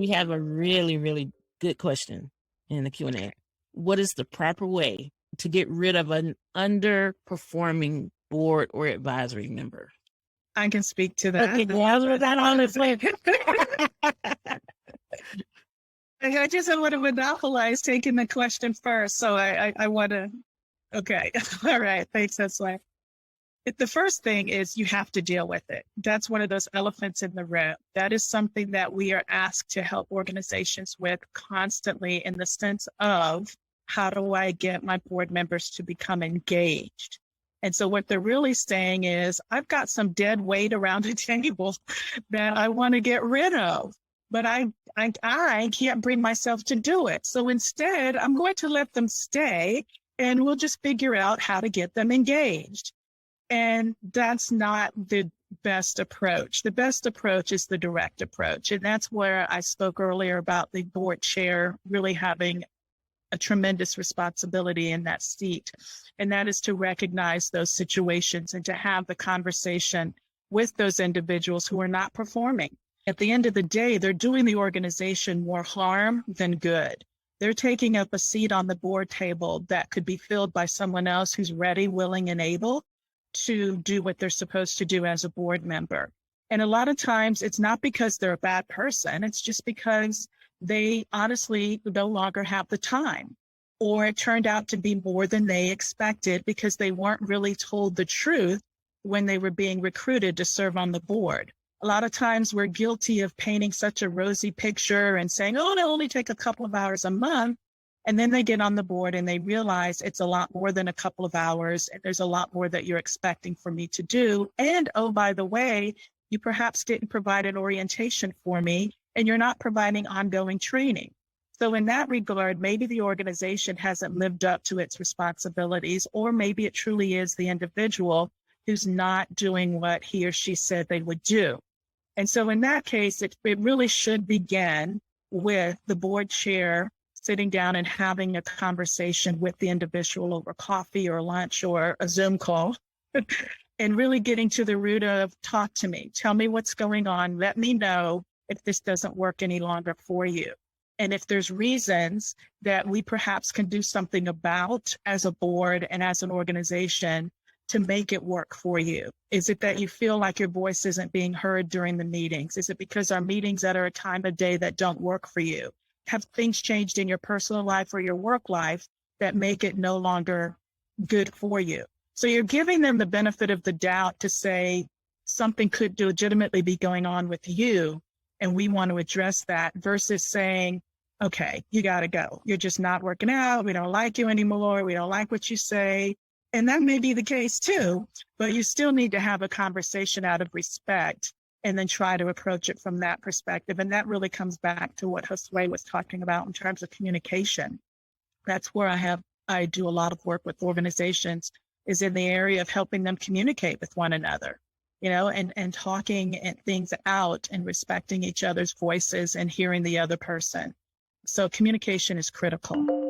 we have a really, really good question in the Q&A. What is the proper way to get rid of an underperforming board or advisory member? I can speak to that. Okay, I was that honestly. I just want to monopolize taking the question first. So I want to, okay. All right. Thanks, Josué. The first thing is you have to deal with it. That's one of those elephants in the room. That is something that we are asked to help organizations with constantly, in the sense of, how do I get my board members to become engaged? And so what they're really saying is, I've got some dead weight around the table that I want to get rid of, but I can't bring myself to do it. So instead, I'm going to let them stay and we'll just figure out how to get them engaged. And that's not the best approach. The best approach is the direct approach. And that's where I spoke earlier about the board chair really having a tremendous responsibility in that seat. And that is to recognize those situations and to have the conversation with those individuals who are not performing. At the end of the day, they're doing the organization more harm than good. They're taking up a seat on the board table that could be filled by someone else who's ready, willing, and able to do what they're supposed to do as a board member. And a lot of times it's not because they're a bad person. It's just because they honestly no longer have the time, or it turned out to be more than they expected because they weren't really told the truth when they were being recruited to serve on the board. A lot of times we're guilty of painting such a rosy picture and saying, oh, it'll only take a couple of hours a month. And then they get on the board and they realize it's a lot more than a couple of hours. And there's a lot more that you're expecting for me to do. And, oh, by the way, you perhaps didn't provide an orientation for me and you're not providing ongoing training. So in that regard, maybe the organization hasn't lived up to its responsibilities, or maybe it truly is the individual who's not doing what he or she said they would do. And so in that case, it really should begin with the board chair sitting down and having a conversation with the individual over coffee or lunch or a Zoom call and really getting to the root of, talk to me, tell me what's going on, let me know if this doesn't work any longer for you. And if there's reasons that we perhaps can do something about as a board and as an organization to make it work for you. Is it that you feel like your voice isn't being heard during the meetings? Is it because our meetings at a time of day that don't work for you? Have things changed in your personal life or your work life that make it no longer good for you? So you're giving them the benefit of the doubt to say something could legitimately be going on with you, and we want to address that, versus saying, okay, you got to go. You're just not working out. We don't like you anymore. We don't like what you say. And that may be the case too, but you still need to have a conversation out of respect and then try to approach it from that perspective. And that really comes back to what Josué was talking about in terms of communication. That's where I do a lot of work with organizations, is in the area of helping them communicate with one another, and talking things out and respecting each other's voices and hearing the other person. So communication is critical.